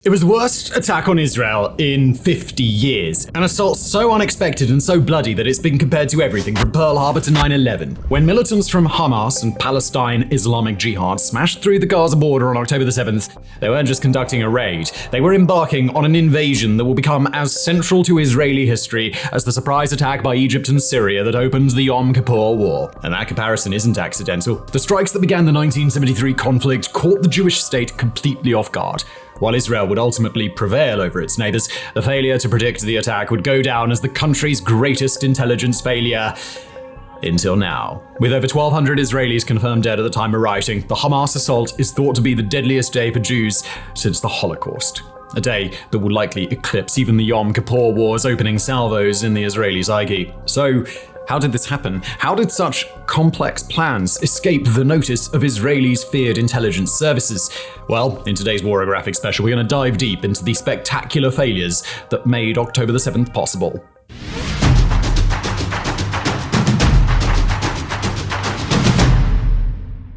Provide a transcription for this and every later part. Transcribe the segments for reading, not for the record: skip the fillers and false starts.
It was the worst attack on Israel in 50 years, an assault so unexpected and so bloody that it's been compared to everything from Pearl Harbor to 9/11. When militants from Hamas and Palestine Islamic Jihad smashed through the Gaza border on October the 7th, they weren't just conducting a raid, they were embarking on an invasion that will become as central to Israeli history as the surprise attack by Egypt and Syria that opened the Yom Kippur War. And that comparison isn't accidental. The strikes that began the 1973 conflict caught the Jewish state completely off guard. While Israel would ultimately prevail over its neighbors, the failure to predict the attack would go down as the country's greatest intelligence failure until now. With over 1,200 Israelis confirmed dead at the time of writing, the Hamas assault is thought to be the deadliest day for Jews since the Holocaust. A day that will likely eclipse even the Yom Kippur War's opening salvos in the Israeli psyche. So, how did this happen? How did such complex plans escape the notice of Israelis' feared intelligence services? Well, in today's Warographic special, we're going to dive deep into the spectacular failures that made October the 7th possible.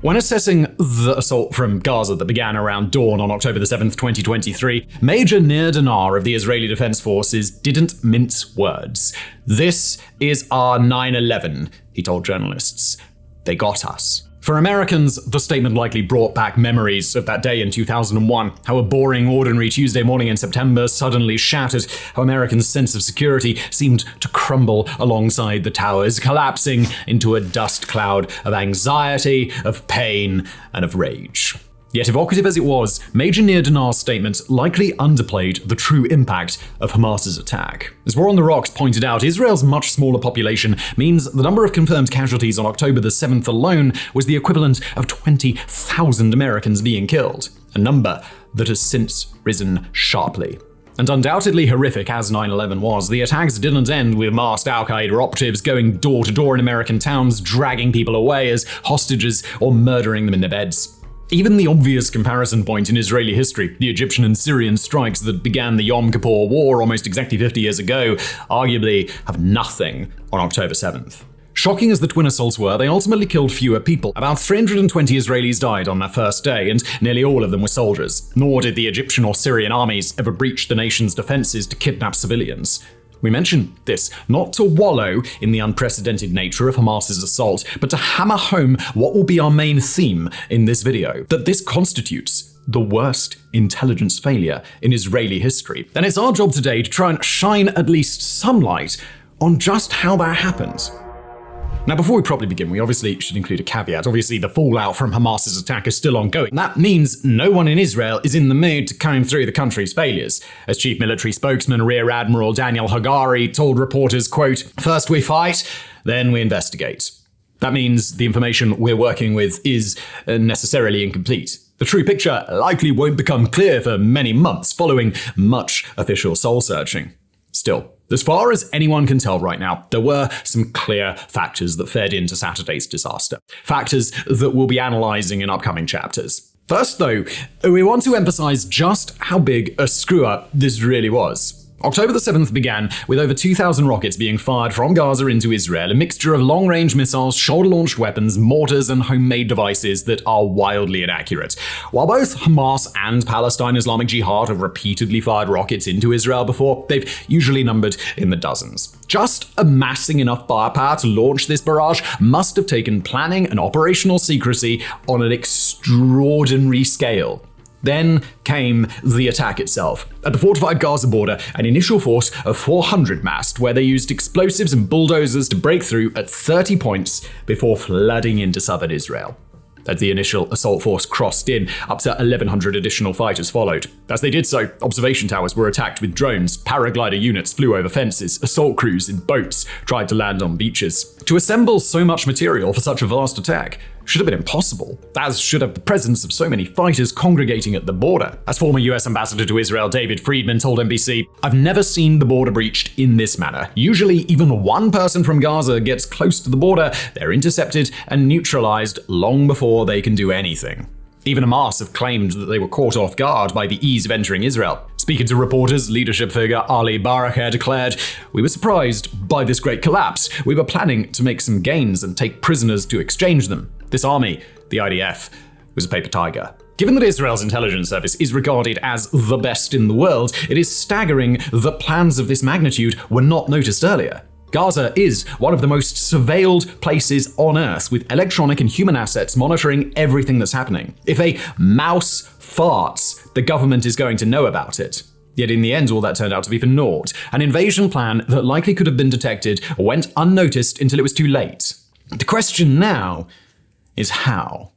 When assessing the assault from Gaza that began around dawn on October the 7th, 2023, Major Nir Dinar of the Israeli Defense Forces didn't mince words. "This is our 9/11, he told journalists. "They got us." For Americans, the statement likely brought back memories of that day in 2001, how a boring, ordinary Tuesday morning in September suddenly shattered, how Americans' sense of security seemed to crumble alongside the towers, collapsing into a dust cloud of anxiety, of pain, and of rage. Yet evocative as it was, Major Nir Dinar's statement likely underplayed the true impact of Hamas's attack. As War on the Rocks pointed out, Israel's much smaller population means the number of confirmed casualties on October the 7th alone was the equivalent of 20,000 Americans being killed, a number that has since risen sharply. And undoubtedly horrific as 9/11 was, the attacks didn't end with masked Al-Qaeda operatives going door to door in American towns, dragging people away as hostages or murdering them in their beds. Even the obvious comparison point in Israeli history, the Egyptian and Syrian strikes that began the Yom Kippur War almost exactly 50 years ago, arguably have nothing on October 7th. Shocking as the twin assaults were, they ultimately killed fewer people. About 320 Israelis died on that first day, and nearly all of them were soldiers. Nor did the Egyptian or Syrian armies ever breach the nation's defenses to kidnap civilians. We mention this not to wallow in the unprecedented nature of Hamas's assault, but to hammer home what will be our main theme in this video, that this constitutes the worst intelligence failure in Israeli history. And it's our job today to try and shine at least some light on just how that happened. Now, before we properly begin, we obviously should include a caveat. Obviously, the fallout from Hamas's attack is still ongoing. That means no one in Israel is in the mood to comb through the country's failures. As Chief Military Spokesman Rear Admiral Daniel Hagari told reporters, quote, "First we fight, then we investigate." That means the information we're working with is necessarily incomplete. The true picture likely won't become clear for many months following much official soul-searching. Still, as far as anyone can tell right now, there were some clear factors that fed into Saturday's disaster. Factors that we'll be analysing in upcoming chapters. First, though, we want to emphasise just how big a screw-up this really was. October the 7th began with over 2,000 rockets being fired from Gaza into Israel, a mixture of long-range missiles, shoulder-launched weapons, mortars, and homemade devices that are wildly inaccurate. While both Hamas and Palestine Islamic Jihad have repeatedly fired rockets into Israel before, they've usually numbered in the dozens. Just amassing enough firepower to launch this barrage must have taken planning and operational secrecy on an extraordinary scale. Then came the attack itself. At the fortified Gaza border, an initial force of 400 massed, where they used explosives and bulldozers to break through at 30 points before flooding into southern Israel. As the initial assault force crossed in, up to 1,100 additional fighters followed. As they did so, observation towers were attacked with drones, paraglider units flew over fences, assault crews in boats tried to land on beaches. To assemble so much material for such a vast attack should have been impossible, as should have the presence of so many fighters congregating at the border. As former US Ambassador to Israel David Friedman told NBC, "I've never seen the border breached in this manner. Usually, even one person from Gaza gets close to the border, they're intercepted and neutralized long before they can do anything." Even Hamas have claimed that they were caught off guard by the ease of entering Israel. Speaking to reporters, leadership figure Ali Barakeh declared, "We were surprised by this great collapse. We were planning to make some gains and take prisoners to exchange them. This army, the IDF, was a paper tiger." Given that Israel's intelligence service is regarded as the best in the world, it is staggering that plans of this magnitude were not noticed earlier. Gaza is one of the most surveilled places on Earth, with electronic and human assets monitoring everything that's happening. If a mouse farts, the government is going to know about it. Yet in the end, all that turned out to be for naught. An invasion plan that likely could have been detected went unnoticed until it was too late. The question now is how?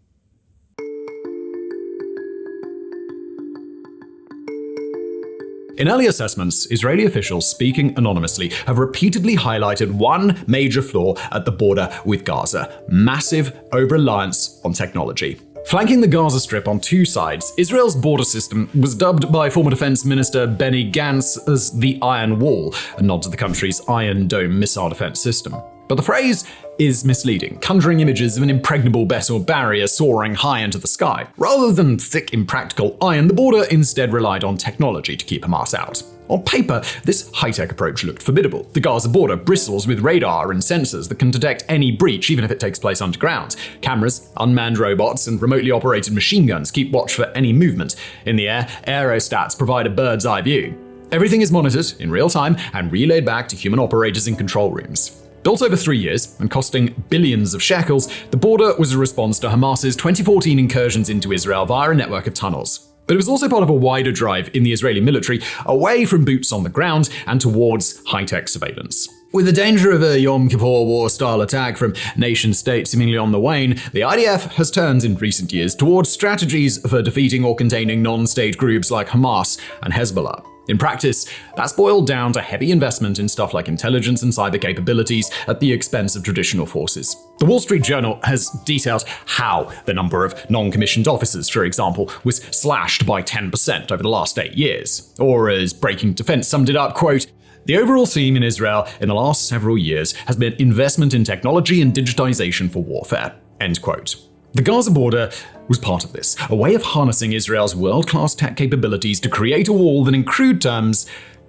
In early assessments, Israeli officials speaking anonymously have repeatedly highlighted one major flaw at the border with Gaza: massive over-reliance on technology. Flanking the Gaza Strip on two sides, Israel's border system was dubbed by former Defense Minister Benny Gantz as the Iron Wall, a nod to the country's Iron Dome missile defense system. But the phrase is misleading, conjuring images of an impregnable metal barrier soaring high into the sky. Rather than thick, impractical iron, the border instead relied on technology to keep Hamas out. On paper, this high-tech approach looked formidable. The Gaza border bristles with radar and sensors that can detect any breach, even if it takes place underground. Cameras, unmanned robots, and remotely operated machine guns keep watch for any movement. In the air, aerostats provide a bird's-eye view. Everything is monitored in real time and relayed back to human operators in control rooms. Built over 3 years and costing billions of shekels, the border was a response to Hamas's 2014 incursions into Israel via a network of tunnels. But it was also part of a wider drive in the Israeli military away from boots on the ground and towards high-tech surveillance. With the danger of a Yom Kippur War-style attack from nation-states seemingly on the wane, the IDF has turned in recent years towards strategies for defeating or containing non-state groups like Hamas and Hezbollah. In practice, that's boiled down to heavy investment in stuff like intelligence and cyber capabilities at the expense of traditional forces. The Wall Street Journal has detailed how the number of non-commissioned officers, for example, was slashed by 10% over the last 8 years. Or as Breaking Defense summed it up, quote, "The overall theme in Israel in the last several years has been investment in technology and digitization for warfare," end quote. The Gaza border was part of this, a way of harnessing Israel's world-class tech capabilities to create a wall that, in crude terms,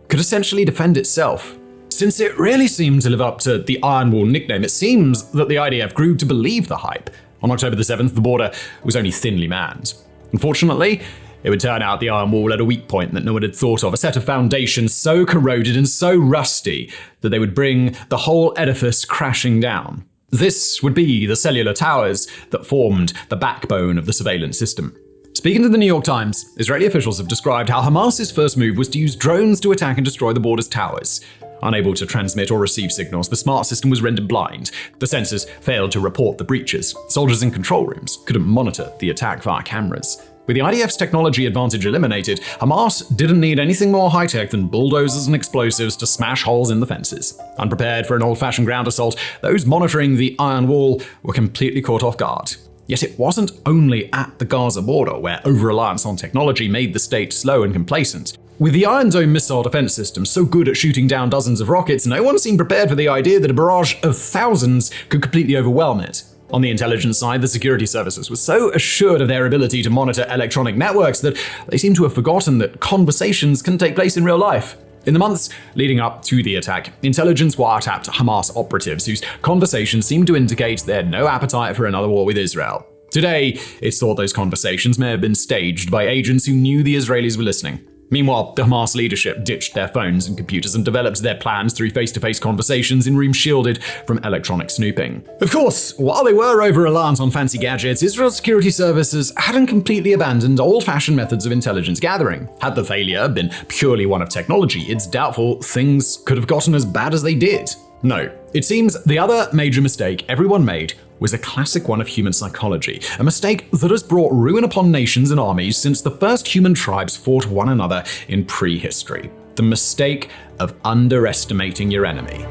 could essentially defend itself. Since it really seemed to live up to the Iron Wall nickname, it seems that the IDF grew to believe the hype. On October the 7th, the border was only thinly manned. Unfortunately, it would turn out the Iron Wall had a weak point that no one had thought of, a set of foundations so corroded and so rusty that they would bring the whole edifice crashing down. This would be the cellular towers that formed the backbone of the surveillance system. Speaking to the New York Times, Israeli officials have described how Hamas's first move was to use drones to attack and destroy the border's towers. Unable to transmit or receive signals, the smart system was rendered blind. The sensors failed to report the breaches. Soldiers in control rooms couldn't monitor the attack via cameras. With the IDF's technology advantage eliminated, Hamas didn't need anything more high-tech than bulldozers and explosives to smash holes in the fences. Unprepared for an old-fashioned ground assault, those monitoring the Iron Wall were completely caught off guard. Yet it wasn't only at the Gaza border where over-reliance on technology made the state slow and complacent. With the Iron Dome missile defense system so good at shooting down dozens of rockets, no one seemed prepared for the idea that a barrage of thousands could completely overwhelm it. On the intelligence side, the security services were so assured of their ability to monitor electronic networks that they seem to have forgotten that conversations can take place in real life. In the months leading up to the attack, intelligence wiretapped Hamas operatives whose conversations seemed to indicate they had no appetite for another war with Israel. Today, it's thought those conversations may have been staged by agents who knew the Israelis were listening. Meanwhile, the Hamas leadership ditched their phones and computers and developed their plans through face-to-face conversations in rooms shielded from electronic snooping. Of course, while they were over-reliant on fancy gadgets, Israel's security services hadn't completely abandoned old-fashioned methods of intelligence gathering. Had the failure been purely one of technology, it's doubtful things could have gotten as bad as they did. No, it seems the other major mistake everyone made was a classic one of human psychology, a mistake that has brought ruin upon nations and armies since the first human tribes fought one another in prehistory. The mistake of underestimating your enemy.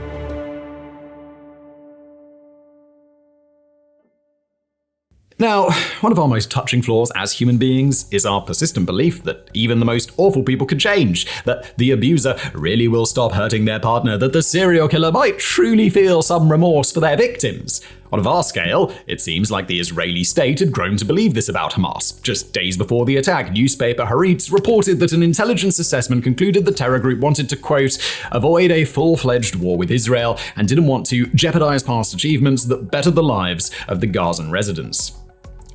Now, one of our most touching flaws as human beings is our persistent belief that even the most awful people could change, that the abuser really will stop hurting their partner, that the serial killer might truly feel some remorse for their victims. On a vast scale, it seems like the Israeli state had grown to believe this about Hamas. Just days before the attack, newspaper Haaretz reported that an intelligence assessment concluded the terror group wanted to, quote, avoid a full-fledged war with Israel and didn't want to jeopardize past achievements that bettered the lives of the Gazan residents.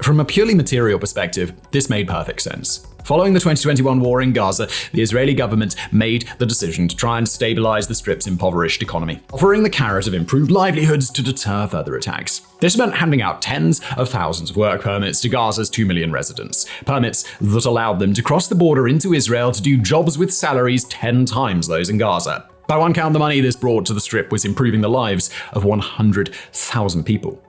From a purely material perspective, this made perfect sense. Following the 2021 war in Gaza, the Israeli government made the decision to try and stabilize the Strip's impoverished economy, offering the carrot of improved livelihoods to deter further attacks. This meant handing out tens of thousands of work permits to Gaza's 2 million residents, permits that allowed them to cross the border into Israel to do jobs with salaries 10 times those in Gaza. By one count, the money this brought to the Strip was improving the lives of 100,000 people.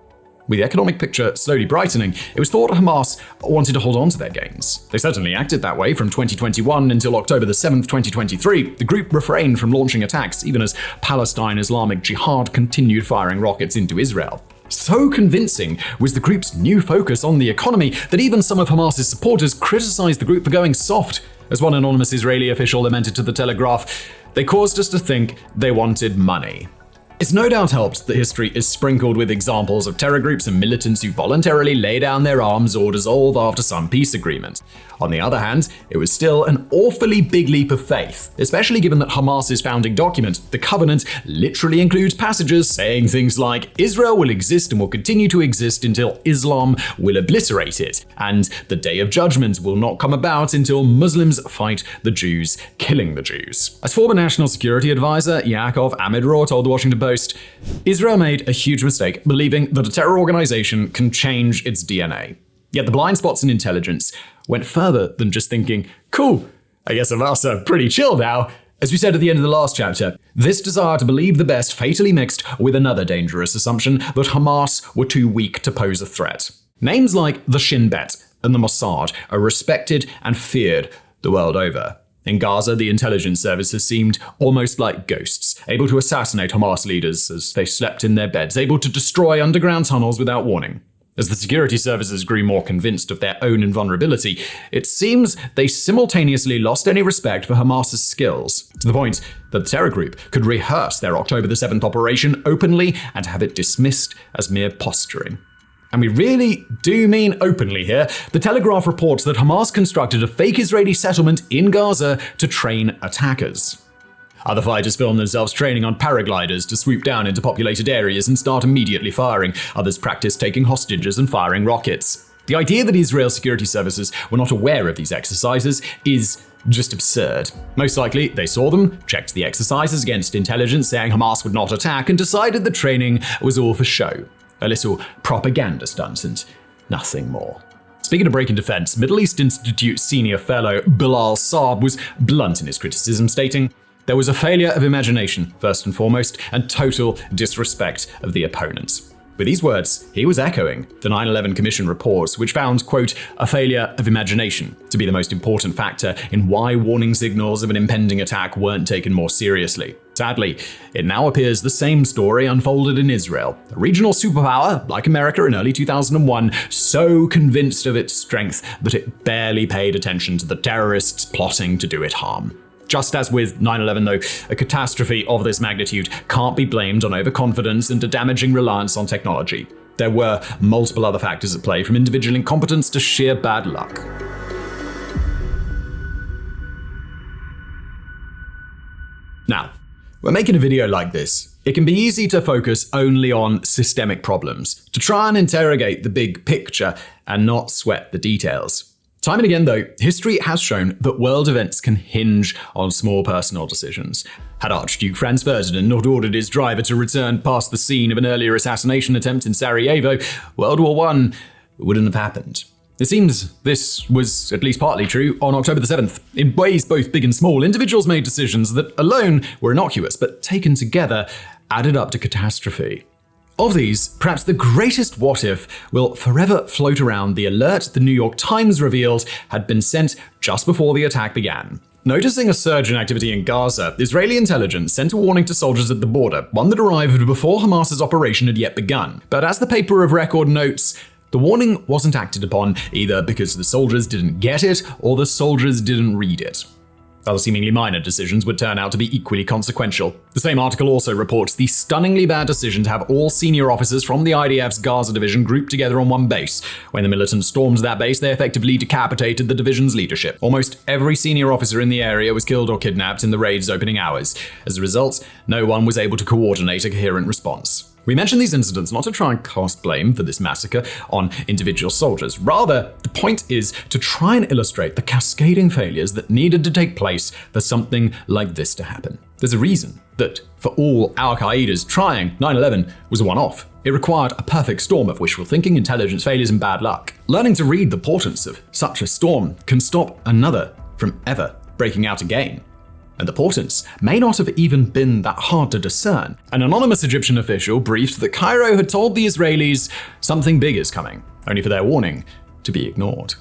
With the economic picture slowly brightening, it was thought Hamas wanted to hold on to their gains. They certainly acted that way from 2021 until October 7, 2023. The group refrained from launching attacks, even as Palestine Islamic Jihad continued firing rockets into Israel. So convincing was the group's new focus on the economy that even some of Hamas's supporters criticized the group for going soft. As one anonymous Israeli official lamented to The Telegraph, "They caused us to think they wanted money." It's no doubt helped that history is sprinkled with examples of terror groups and militants who voluntarily lay down their arms or dissolve after some peace agreement. On the other hand, it was still an awfully big leap of faith, especially given that Hamas's founding document, the Covenant, literally includes passages saying things like Israel will exist and will continue to exist until Islam will obliterate it, and the Day of Judgment will not come about until Muslims fight the Jews, killing the Jews. As former National Security Advisor Yaakov Amidror told the Washington Post, Israel made a huge mistake believing that a terror organization can change its DNA. Yet the blind spots in intelligence went further than just thinking, cool, I guess Hamas are pretty chill now. As we said at the end of the last chapter, this desire to believe the best fatally mixed with another dangerous assumption that Hamas were too weak to pose a threat. Names like the Shin Bet and the Mossad are respected and feared the world over. In Gaza, the intelligence services seemed almost like ghosts, able to assassinate Hamas leaders as they slept in their beds, able to destroy underground tunnels without warning. As the security services grew more convinced of their own invulnerability, it seems they simultaneously lost any respect for Hamas's skills, to the point that the terror group could rehearse their October 7th operation openly and have it dismissed as mere posturing. And we really do mean openly here. The Telegraph reports that Hamas constructed a fake Israeli settlement in Gaza to train attackers. Other fighters filmed themselves training on paragliders to swoop down into populated areas and start immediately firing. Others practiced taking hostages and firing rockets. The idea that Israel's security services were not aware of these exercises is just absurd. Most likely, they saw them, checked the exercises against intelligence saying Hamas would not attack, and decided the training was all for show. A little propaganda stunt and nothing more. Speaking of breaking defense, Middle East Institute senior fellow Bilal Saab was blunt in his criticism, stating, "There was a failure of imagination, first and foremost, and total disrespect of the opponents." With these words, he was echoing the 9/11 Commission reports, which found, quote, "a failure of imagination" to be the most important factor in why warning signals of an impending attack weren't taken more seriously. Sadly, it now appears the same story unfolded in Israel, a regional superpower like America in early 2001, so convinced of its strength that it barely paid attention to the terrorists plotting to do it harm. Just as with 9/11 though, a catastrophe of this magnitude can't be blamed on overconfidence and a damaging reliance on technology. There were multiple other factors at play, from individual incompetence to sheer bad luck. Now, when making a video like this, it can be easy to focus only on systemic problems, to try and interrogate the big picture and not sweat the details. Time and again, though, history has shown that world events can hinge on small personal decisions. Had Archduke Franz Ferdinand not ordered his driver to return past the scene of an earlier assassination attempt in Sarajevo, World War I wouldn't have happened. It seems this was at least partly true on October 7th. In ways both big and small, individuals made decisions that alone were innocuous, but taken together added up to catastrophe. Of these, perhaps the greatest what-if will forever float around the alert the New York Times revealed had been sent just before the attack began. Noticing a surge in activity in Gaza, Israeli intelligence sent a warning to soldiers at the border, one that arrived before Hamas's operation had yet begun. But as the paper of record notes, the warning wasn't acted upon either because the soldiers didn't get it or the soldiers didn't read it. Other seemingly minor decisions would turn out to be equally consequential. The same article also reports the stunningly bad decision to have all senior officers from the IDF's Gaza division grouped together on one base. When the militants stormed that base, they effectively decapitated the division's leadership. Almost every senior officer in the area was killed or kidnapped in the raid's opening hours. As a result, no one was able to coordinate a coherent response. We mention these incidents not to try and cast blame for this massacre on individual soldiers. Rather, the point is to try and illustrate the cascading failures that needed to take place for something like this to happen. There's a reason that for all al-Qaeda's trying, 9/11 was a one-off. It required a perfect storm of wishful thinking, intelligence failures, and bad luck. Learning to read the portents of such a storm can stop another from ever breaking out again. And the portents may not have even been that hard to discern. An anonymous Egyptian official briefed that Cairo had told the Israelis something big is coming, only for their warning to be ignored.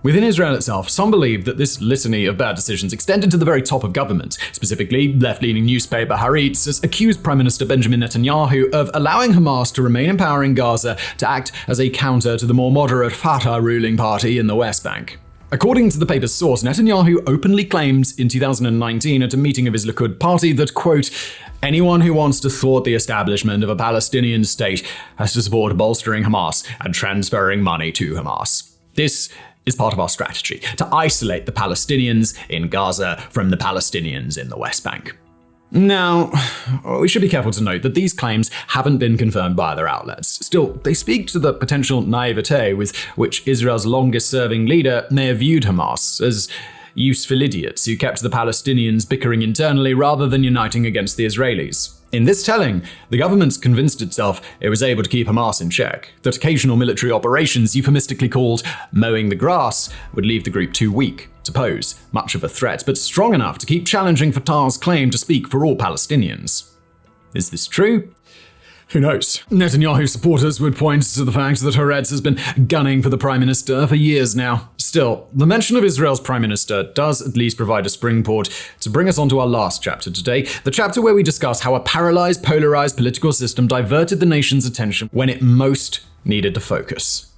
Within Israel itself, some believe that this litany of bad decisions extended to the very top of government. Specifically, left-leaning newspaper Haaretz has accused Prime Minister Benjamin Netanyahu of allowing Hamas to remain in power in Gaza to act as a counter to the more moderate Fatah ruling party in the West Bank. According to the paper's source, Netanyahu openly claimed in 2019 at a meeting of his Likud party that, quote, anyone who wants to thwart the establishment of a Palestinian state has to support bolstering Hamas and transferring money to Hamas. This is part of our strategy, to isolate the Palestinians in Gaza from the Palestinians in the West Bank. Now, we should be careful to note that these claims haven't been confirmed by other outlets. Still, they speak to the potential naivete with which Israel's longest-serving leader may have viewed Hamas as useful idiots who kept the Palestinians bickering internally rather than uniting against the Israelis. In this telling, the government convinced itself it was able to keep Hamas in check, that occasional military operations euphemistically called mowing the grass would leave the group too weak to pose much of a threat, but strong enough to keep challenging Fatah's claim to speak for all Palestinians. Is this true? Who knows? Netanyahu's supporters would point to the fact that Haaretz has been gunning for the Prime Minister for years now. Still, the mention of Israel's Prime Minister does at least provide a springboard to bring us onto our last chapter today, the chapter where we discuss how a paralyzed, polarized political system diverted the nation's attention when it most needed to focus.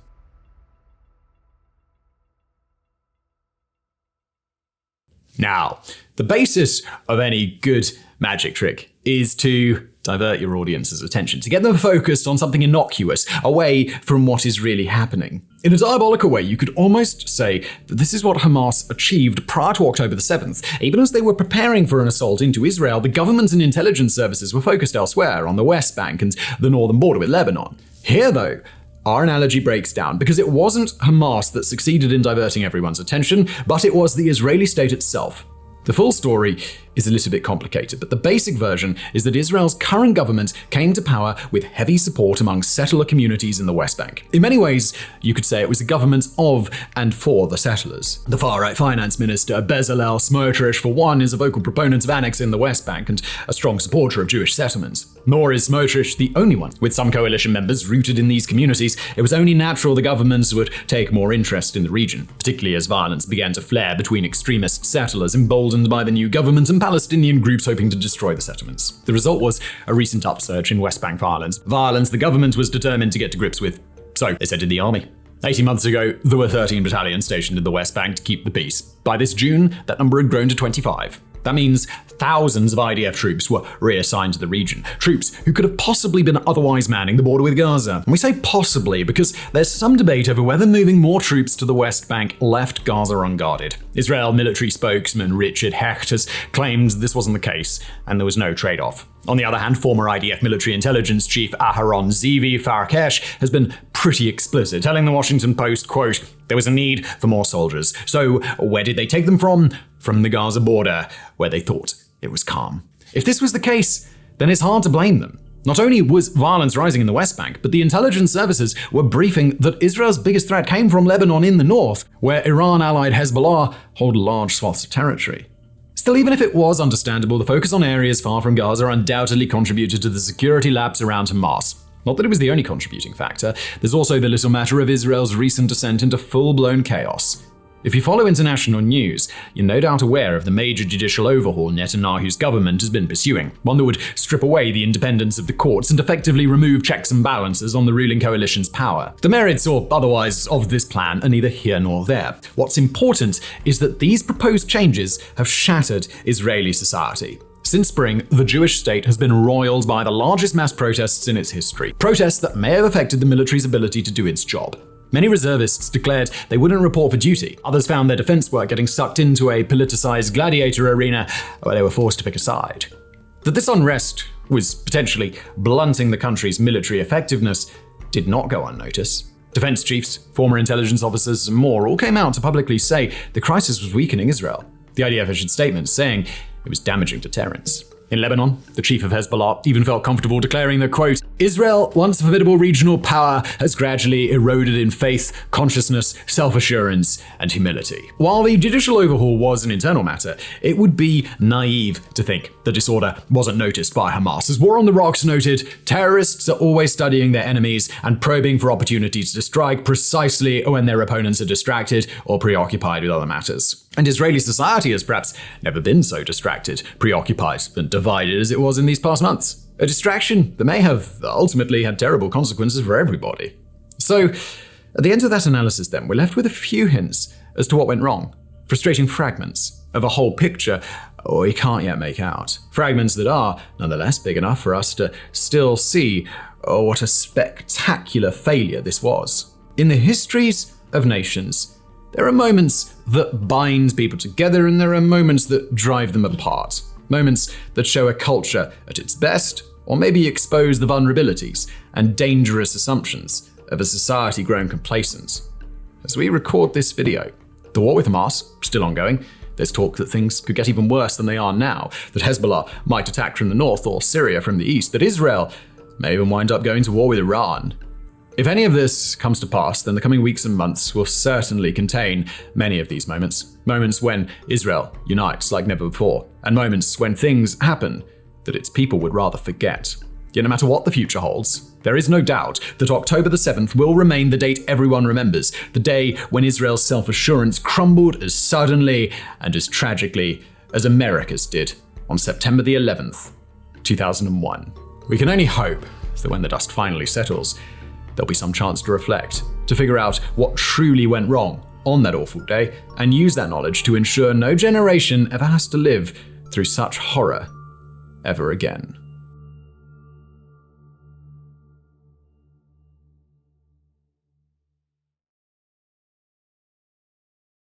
Now, the basis of any good magic trick is to divert your audience's attention, to get them focused on something innocuous, away from what is really happening. In a diabolical way, you could almost say that this is what Hamas achieved prior to October the 7th. Even as they were preparing for an assault into Israel, the government and intelligence services were focused elsewhere, on the West Bank and the northern border with Lebanon. Here, though, our analogy breaks down because it wasn't Hamas that succeeded in diverting everyone's attention, but it was the Israeli state itself. The full story is a little bit complicated, but the basic version is that Israel's current government came to power with heavy support among settler communities in the West Bank. In many ways, you could say it was a government of and for the settlers. The far-right finance minister, Bezalel Smotrich, for one, is a vocal proponent of annexing the West Bank and a strong supporter of Jewish settlements. Nor is Smotrich the only one. With some coalition members rooted in these communities, it was only natural the governments would take more interest in the region, particularly as violence began to flare between extremist settlers emboldened by the new government and Palestinian groups hoping to destroy the settlements. The result was a recent upsurge in West Bank violence the government was determined to get to grips with. So they sent in the army. 18 months ago, there were 13 battalions stationed in the West Bank to keep the peace. By this June, that number had grown to 25. That means thousands of IDF troops were reassigned to the region. Troops who could have possibly been otherwise manning the border with Gaza. And we say possibly because there's some debate over whether moving more troops to the West Bank left Gaza unguarded. Israel military spokesman Richard Hecht has claimed this wasn't the case, and there was no trade-off. On the other hand, former IDF military intelligence chief Aharon Zivi Farkesh has been pretty explicit, telling the Washington Post, quote, there was a need for more soldiers. So where did they take them from? From the Gaza border, where they thought it was calm. If this was the case, then it's hard to blame them. Not only was violence rising in the West Bank, but the intelligence services were briefing that Israel's biggest threat came from Lebanon in the north, where Iran-allied Hezbollah hold large swaths of territory. Still, even if it was understandable, the focus on areas far from Gaza undoubtedly contributed to the security lapse around Hamas. Not that it was the only contributing factor, there's also the little matter of Israel's recent descent into full-blown chaos. If you follow international news, you're no doubt aware of the major judicial overhaul Netanyahu's government has been pursuing, one that would strip away the independence of the courts and effectively remove checks and balances on the ruling coalition's power. The merits or otherwise of this plan are neither here nor there. What's important is that these proposed changes have shattered Israeli society. Since spring, the Jewish state has been roiled by the largest mass protests in its history, protests that may have affected the military's ability to do its job. Many reservists declared they wouldn't report for duty. Others found their defense work getting sucked into a politicized gladiator arena where they were forced to pick a side. That this unrest was potentially blunting the country's military effectiveness, did not go unnoticed. Defense chiefs, former intelligence officers, and more all came out to publicly say the crisis was weakening Israel. The IDF issued statements saying it was damaging deterrence. In Lebanon, the chief of Hezbollah even felt comfortable declaring that, quote, Israel, once a formidable regional power, has gradually eroded in faith, consciousness, self-assurance, and humility. While the judicial overhaul was an internal matter, it would be naive to think the disorder wasn't noticed by Hamas. As War on the Rocks noted, terrorists are always studying their enemies and probing for opportunities to strike precisely when their opponents are distracted or preoccupied with other matters. And Israeli society has perhaps never been so distracted, preoccupied, and divided as it was in these past months. A distraction that may have ultimately had terrible consequences for everybody. So, at the end of that analysis then, we're left with a few hints as to what went wrong. Frustrating fragments of a whole picture we can't yet make out. Fragments that are, nonetheless, big enough for us to still see what a spectacular failure this was. In the histories of nations, there are moments that bind people together and there are moments that drive them apart. Moments that show a culture at its best, or maybe expose the vulnerabilities and dangerous assumptions of a society grown complacent. As we record this video, the war with Hamas still ongoing. There's talk that things could get even worse than they are now, that Hezbollah might attack from the north or Syria from the east, that Israel may even wind up going to war with Iran. If any of this comes to pass, then the coming weeks and months will certainly contain many of these moments. Moments when Israel unites like never before, and moments when things happen that its people would rather forget. Yet no matter what the future holds, there is no doubt that October the 7th will remain the date everyone remembers, the day when Israel's self-assurance crumbled as suddenly and as tragically as America's did on September the 11th, 2001. We can only hope that when the dust finally settles, there'll be some chance to reflect, to figure out what truly went wrong on that awful day, and use that knowledge to ensure no generation ever has to live through such horror ever again.